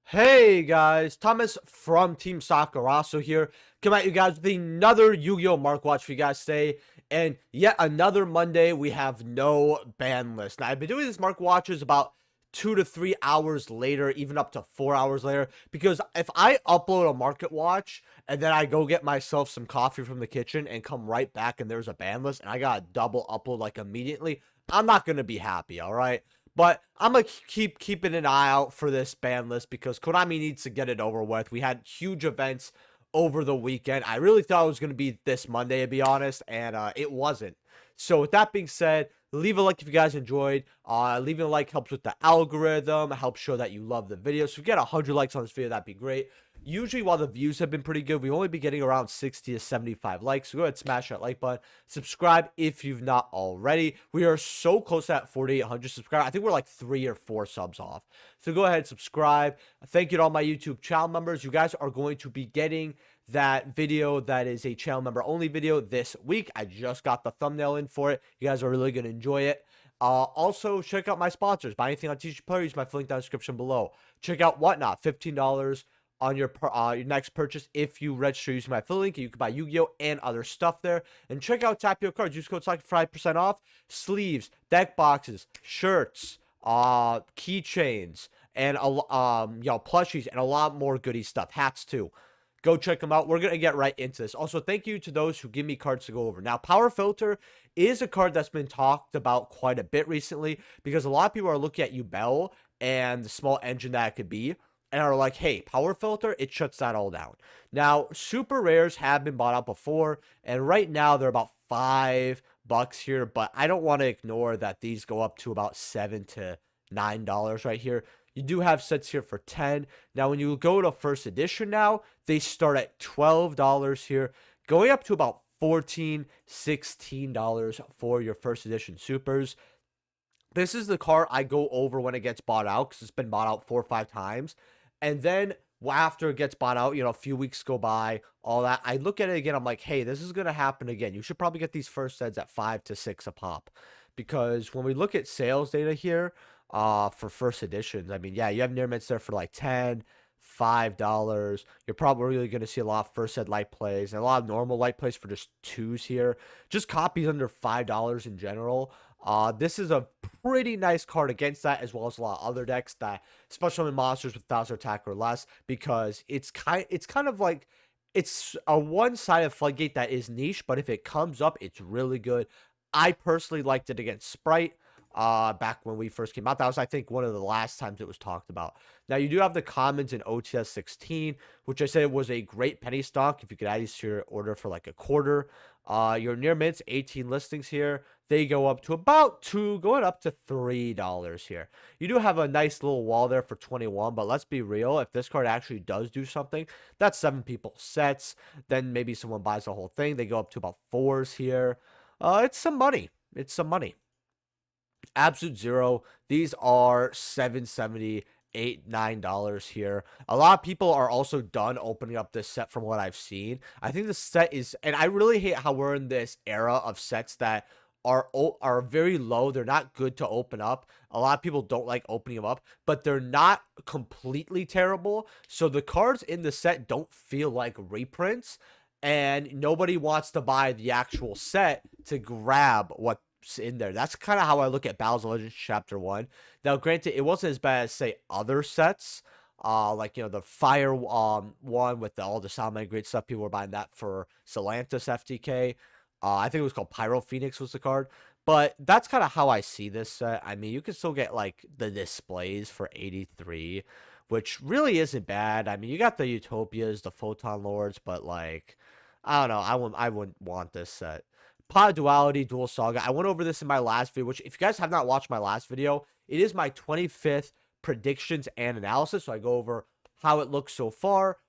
Hey guys, Thomas from Team Sakuraso here. Come at you guys with another Yu-Gi-Oh! Mark Watch for you guys today. And yet another Monday, we have no ban list. Now, I've been doing this Mark Watches about 2 to 3 hours later, even up to 4 hours later. Because if I upload a Market Watch and then I go get myself some coffee from the kitchen and come right back and there's a ban list and I got a double upload like immediately, I'm not going to be happy, alright? But I'm going to keep keeping an eye out for this ban list because Konami needs to get it over with. We had huge events over the weekend. I really thought it was going to be this Monday, to be honest, and it wasn't. So with that being said, leave a like if you guys enjoyed. Leaving a like helps with the algorithm, helps show that you love the video. So if we get 100 likes on this video, that'd be great. Usually, while the views have been pretty good, we've only been getting around 60 to 75 likes. So go ahead and smash that like button. Subscribe if you've not already. We are so close to that 4,800 subscribers. I think we're like 3 or 4 subs off. So go ahead and subscribe. Thank you to all my YouTube channel members. You guys are going to be getting that video that is a channel member only video this week. I just got the thumbnail in for it. You guys are really going to enjoy it. Also, check out my sponsors. Buy anything on Teach Player, use my link down in the description below. Check out Whatnot, $15 on your next purchase if you register using my affiliate link. You can buy Yu-Gi-Oh! And other stuff there. And check out Tapio Cards. Use code SLACK for 5% off. Sleeves, deck boxes, shirts, keychains, and plushies, and a lot more goodie stuff. Hats too. Go check them out. We're going to get right into this. Also, thank you to those who give me cards to go over. Now, Power Filter is a card that's been talked about quite a bit recently because a lot of people are looking at Yubel and the small engine that it could be and are like, hey, Power Filter, it shuts that all down. Now, super rares have been bought out before, and right now they're about $5 here, but I don't want to ignore that these go up to about $7 to $9 right here. You do have sets here for 10. Now, when you go to first edition now, they start at $12 here, going up to about $14, $16 for your first edition supers. This is the card I go over when it gets bought out because it's been bought out 4 or 5 times. And then after it gets bought out, a few weeks go by, all that, I look at it again. I'm like, hey, this is going to happen again. You should probably get these first sets at 5 to 6 a pop. Because when we look at sales data here, for first editions, I mean, yeah, you have Tearlaments there for like 10, $5. You're probably really going to see a lot of first ed light plays and a lot of normal light plays for just 2s here. Just copies under $5 in general. This is a pretty nice card against that, as well as a lot of other decks that special monsters with 1,000 attack or less, because it's kind of like it's a one-sided floodgate that is niche, but if it comes up, it's really good. I personally liked it against Sprite. Back when we first came out. That was, I think, one of the last times it was talked about. Now, you do have the commons in OTS 16, which I said was a great penny stock if you could add these to your order for like a quarter. Your near mints, 18 listings here. They go up to about $2, going up to $3 here. You do have a nice little wall there for 21, but let's be real. If this card actually does do something, that's 7 people sets. Then maybe someone buys the whole thing. They go up to about 4s here. It's some money. It's some money. Absolute Zero, these are $7.70, $8, $9 here. A lot of people are also done opening up this set from what I've seen. I think the set is, and I really hate how we're in this era of sets that are very low. They're not good to open up. A lot of people don't like opening them up, but they're not completely terrible. So the cards in the set don't feel like reprints, and nobody wants to buy the actual set to grab what in there. That's kind of how I look at Battles of Legends Chapter 1. Now, granted, it wasn't as bad as, say, other sets. Like, the Fire one with all the Salmon great stuff. People were buying that for Celantis FTK. I think it was called Pyro Phoenix was the card. But that's kind of how I see this set. I mean, you can still get, like, the displays for 83, which really isn't bad. I mean, you got the Utopias, the Photon Lords, but, like, I don't know. I wouldn't want this set. Pod Duality, Dual Saga. I went over this in my last video, which if you guys have not watched my last video, it is my 25th predictions and analysis. So I go over how it looks so far,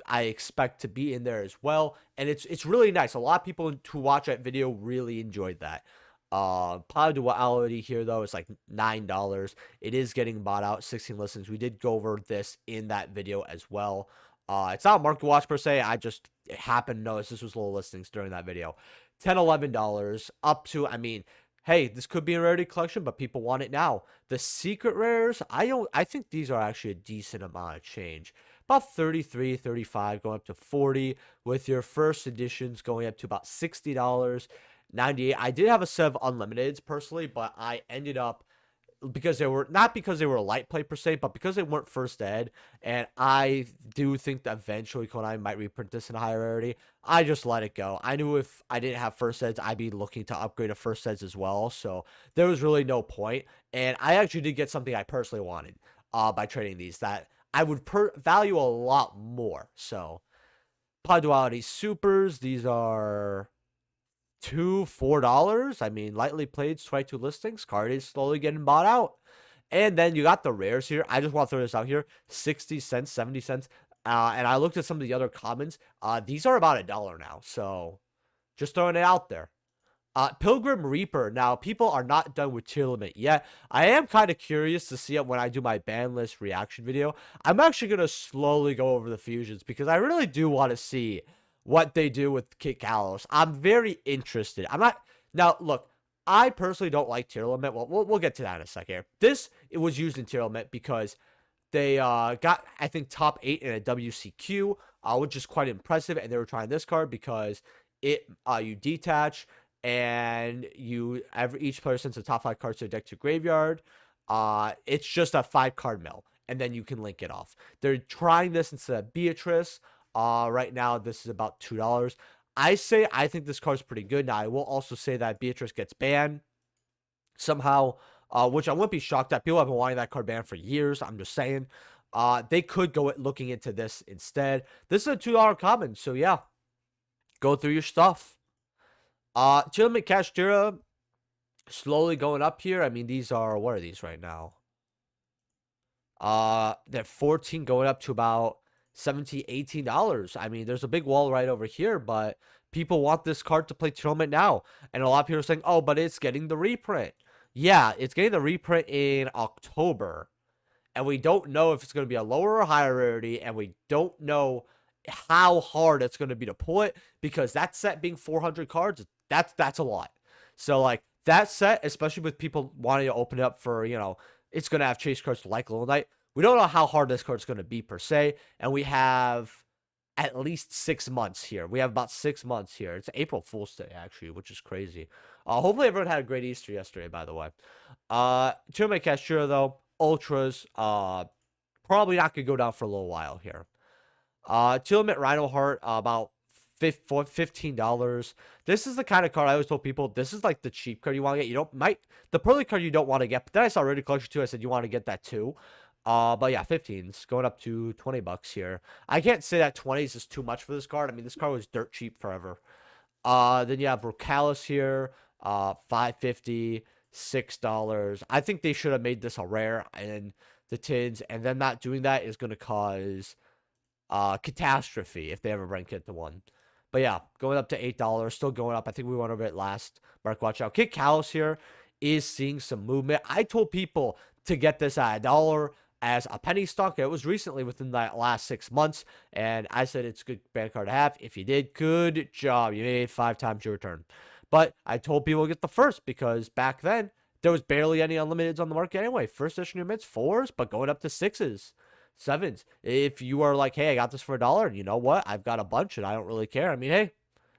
I expect to be in there as well. And it's really nice. A lot of people who watch that video really enjoyed that. Pod Duality here, though, is like $9. It is getting bought out, 16 listens. We did go over this in that video as well. It's not a market watch per se. I just happened to notice this was low listings during that video. $10, $11 up to, I mean, hey, this could be a rarity collection, but people want it now. The secret rares, I think these are actually a decent amount of change. About 33, 35, going up to 40, with your first editions going up to about $60, 98. I did have a set of unlimiteds personally, but I ended up, because they were not because they were a light play per se, but because they weren't first ed, and I do think that eventually Konami might reprint this in a higher rarity. I just let it go. I knew if I didn't have first eds, I'd be looking to upgrade to first eds as well, so there was really no point. And I actually did get something I personally wanted by trading these that I would value a lot more. So duality supers, these are $4. I mean, lightly played, 22 listings. Card is slowly getting bought out. And then you got the rares here. I just want to throw this out here. 60 cents, 70 cents. And I looked at some of the other commons. These are about $1 now. So just throwing it out there. Pilgrim Reaper. Now, people are not done with Tearlaments yet. I am kind of curious to see it when I do my ban list reaction video. I'm actually going to slowly go over the fusions because I really do want to see what they do with Kit Kalos. I'm very interested. I'm not... Now, look, I personally don't like Tearlaments. Well, we'll get to that in a second. It was used in Tearlaments because they got, I think, top 8 in a WCQ, which is quite impressive. And they were trying this card because you detach, and each player sends a top 5 cards to a deck to graveyard. It's just a 5-card mill, and then you can link it off. They're trying this instead of Beatrice. Right now, this is about $2. I think this card's pretty good. Now, I will also say that Beatrice gets banned somehow, which I wouldn't be shocked at. People have been wanting that card banned for years. I'm just saying. They could go looking into this instead. This is a $2 common, so yeah. Go through your stuff. Tearlaments Kashtira, slowly going up here. I mean, these are, what are these right now? They're 14 going up to about $17, $18. I mean, there's a big wall right over here, but people want this card to play Tearlaments now. And a lot of people are saying, oh, but it's getting the reprint. Yeah, it's getting the reprint in October. And we don't know if it's going to be a lower or higher rarity, and we don't know how hard it's going to be to pull it, because that set being 400 cards, that's a lot. So, like, that set, especially with people wanting to open it up for, it's going to have chase cards like Little Knight. We don't know how hard this card's going to be per se, and we have at least 6 months here. We have about 6 months here. It's April Fool's Day, actually, which is crazy. Hopefully everyone had a great Easter yesterday, by the way. Tearlaments Kashtira, though, Ultras, probably not going to go down for a little while here. Tearlaments Rhino Heart, about $15. This is the kind of card I always told people, this is like the cheap card you want to get. The pearly card you don't want to get, but then I saw Rarity Collection too. I said you want to get that too. But yeah, 15s going up to $20 here. I can't say that 20s is too much for this card. I mean, this card was dirt cheap forever. Then you have Rocalis here, $5.50, $6. I think they should have made this a rare in the tins, and them not doing that is going to cause catastrophe if they ever rank it to 1. But yeah, going up to $8, still going up. I think we went over it last. Mark, watch out. Kit Kalos here is seeing some movement. I told people to get this at $1 as a penny stock. It was recently within the last 6 months, and I said it's a good band card to have. If you did, good job. You made 5 times your return. But I told people to get the first because back then there was barely any unlimiteds on the market anyway. First edition units, 4s, but going up to 6s. 7s. If you are like, hey, I got this for $1, and you know what? I've got a bunch and I don't really care. I mean, hey,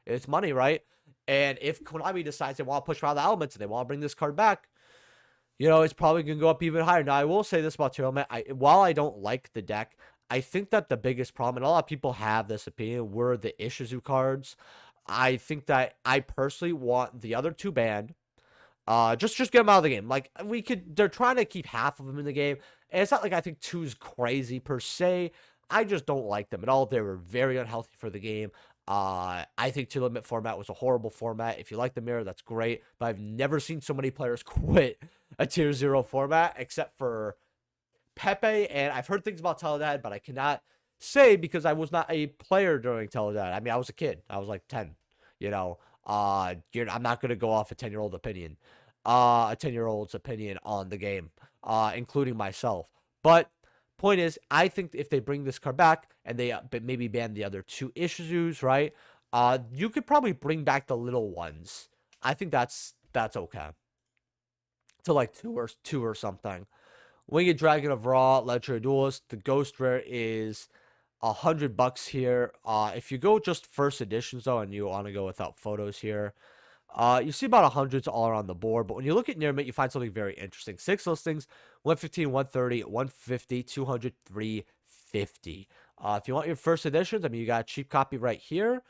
it's money, right? And if Konami decides they want to push around the elements and they want to bring this card back, it's probably going to go up even higher. Now, I will say this about Tearlaments. While I don't like the deck, I think that the biggest problem, and a lot of people have this opinion, were the Ishizu cards. I think that I personally want the other 2 banned. Just get them out of the game. Like, they're trying to keep half of them in the game. And it's not like I think 2's crazy per se. I just don't like them at all. They were very unhealthy for the game. I think Tearlaments format was a horrible format. If you like the mirror, that's great. But I've never seen so many players quit a Tier 0 format, except for Pepe. And I've heard things about Teledad, but I cannot say because I was not a player during Teledad. I mean, I was a kid. I was like 10, I'm not going to go off a 10-year-old opinion. A 10-year-old's opinion on the game, including myself. But point is, I think if they bring this card back and they maybe ban the other 2 Ishizus, right? You could probably bring back the little ones. I think that's okay. to like two or something. Winged Dragon of Raw, Legendary Duelist. The Ghost Rare is $100 here. If you go just first editions though, and you want to go without photos here, you see about hundreds all around the board. But when you look at near mint, you find something very interesting. 6 listings: 115, 130, 150, 200, 350. If you want your first editions, I mean, you got a cheap copy right here.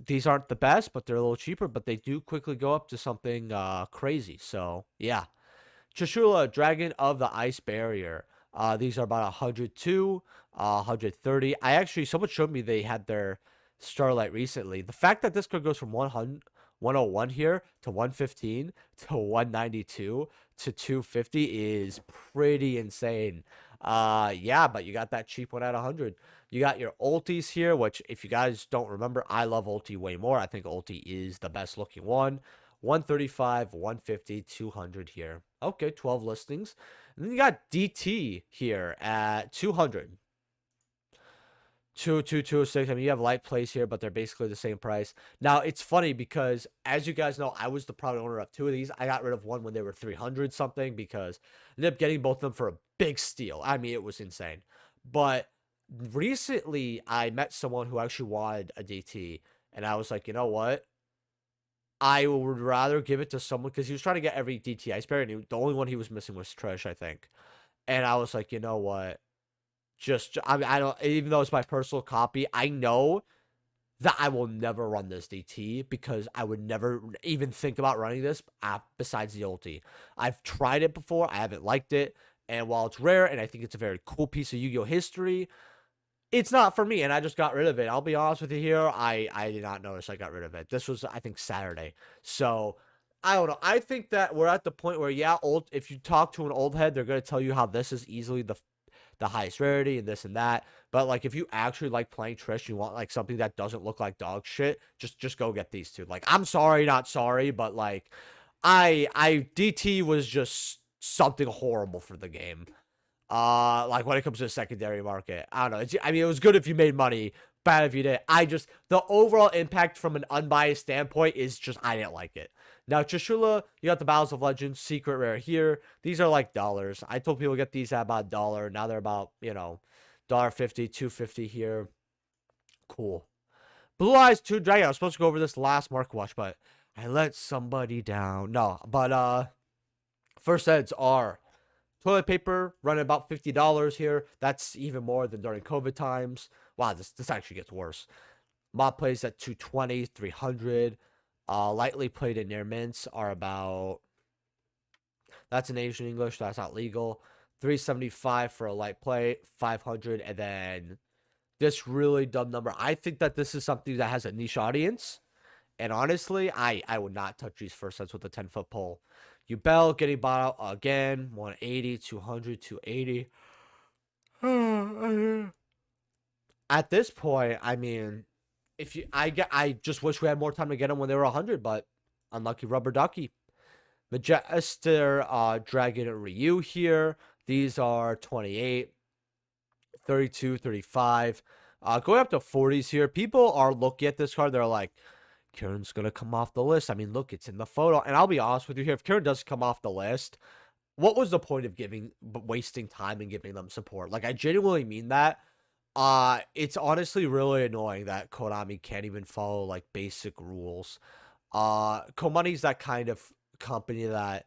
These aren't the best, but they're a little cheaper, but they do quickly go up to something crazy. So yeah. Trishula, Dragon of the Ice Barrier. These are about 102, 130. Someone showed me they had their Starlight recently. The fact that this card goes from 101 here to 115 to 192 to 250 is pretty insane. Yeah, but you got that cheap one at 100. You got your ultis here, which if you guys don't remember, I love ulti way more. I think ulti is the best looking one. 135, 150, 200 here. Okay, 12 listings. And then you got DT here at 200. 206. I mean, you have light plays here, but they're basically the same price. Now, it's funny because, as you guys know, I was the proud owner of 2 of these. I got rid of one when they were 300 something because I ended up getting both of them for a big steal. I mean, it was insane. But recently, I met someone who actually wanted a DT, and I was like, you know what? I would rather give it to someone because he was trying to get every DT Ice Barrier, and the only one he was missing was Trish, I think. And I was like, you know what? I don't, even though it's my personal copy, I know that I will never run this DT because I would never even think about running this besides the ulti. I've tried it before, I haven't liked it, and while it's rare and I think it's a very cool piece of Yu-Gi-Oh history, it's not for me, and I just got rid of it. I'll be honest with you here, I did not notice I got rid of it. This was, I think, Saturday. So, I don't know. I think that we're at the point where, yeah, if you talk to an old head, they're going to tell you how this is easily the highest rarity and this and that. But like, if you actually like playing Trish, you want like something that doesn't look like dog shit, just go get these two. Like, I'm sorry, not sorry, but like, DT was just something horrible for the game. Like when it comes to the secondary market, I don't know. I mean, it was good if you made money, bad if you did. The overall impact from an unbiased standpoint is just, I didn't like it. Now, Trishula, you got the Battles of Legends, secret rare here. These are like dollars. I told people to get these at about $1. Now they're about, $1.50, $2.50 here. Cool. Blue Eyes 2 Dragon. I was supposed to go over this last Mark Watch, but I let somebody down. No, but first eds are toilet paper running about $50 here. That's even more than during COVID times. Wow, this actually gets worse. Mod plays at 220, 300. Lightly played in near mints are about, that's in Asian English, that's not legal. 375 for a light play, 500, and then this really dumb number. I think that this is something that has a niche audience, and honestly, I would not touch these first sets with a 10-foot pole. Ubel getting bought out again, 180, 200, 280. At this point, I mean, I just wish we had more time to get them when they were 100, but unlucky rubber ducky. Majester Dragon Ryu here. These are 28, 32, 35. Going up to 40s here. People are looking at this card. They're like, Kieran's going to come off the list. I mean, look, it's in the photo. And I'll be honest with you here. If Kieran does come off the list, what was the point of wasting time and giving them support? Like, I genuinely mean that. It's honestly really annoying that Konami can't even follow, like, basic rules. Konami's that kind of company that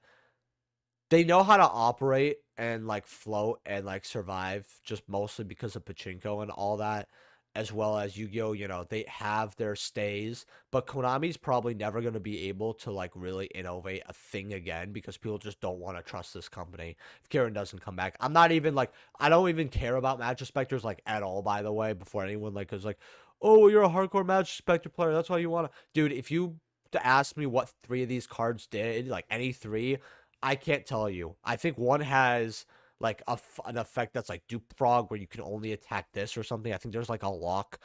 they know how to operate and, like, float and, like, survive just mostly because of pachinko and all that, as well as Yu-Gi-Oh, they have their stays, but Konami's probably never going to be able to, like, really innovate a thing again because people just don't want to trust this company if Kieran doesn't come back. I'm not even, like, I don't even care about Magic Specters, like, at all, by the way, before anyone, like, is like, oh, well, you're a hardcore Magic Specter player, that's why you want to. Dude, if you ask me what 3 of these cards did, like, any 3, I can't tell you. I think one has like an effect that's like dupe frog where you can only attack this or something. I think there's like a lock.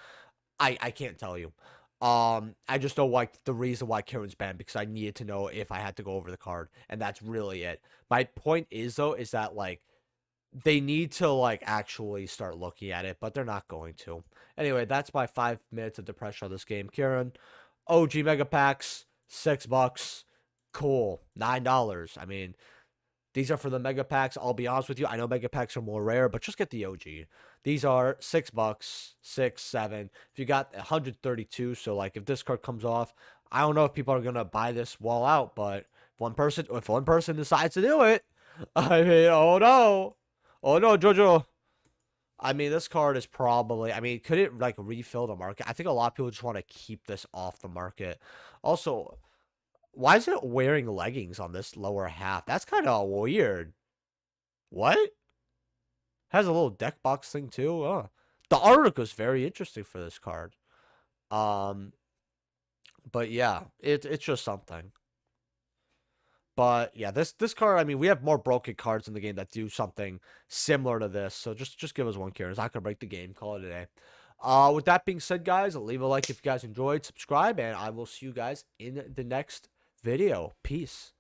I can't tell you. I just know like the reason why Kieran's banned because I needed to know if I had to go over the card, and that's really it. My point is though is that like they need to like actually start looking at it, but they're not going to. Anyway, that's my 5 minutes of depression on this game. Kieran, OG Mega Packs, $6. Cool. $9. I mean, these are for the mega packs. I'll be honest with you. I know mega packs are more rare, but just get the OG. These are $6, 6, 7. If you got 132, so like if this card comes off, I don't know if people are gonna buy this wall out, but if one person decides to do it, I mean, oh no, Jojo. I mean, this card is probably. I mean, could it like refill the market? I think a lot of people just want to keep this off the market. Also, why is it wearing leggings on this lower half? That's kind of weird. What? Has a little deck box thing too. The artwork was very interesting for this card. Um, but yeah, it's just something. But yeah, this card. I mean, we have more broken cards in the game that do something similar to this. So just give us one, Kieran. It's not gonna break the game. Call it a day. With that being said, guys, leave a like if you guys enjoyed. Subscribe, and I will see you guys in the next video. Peace.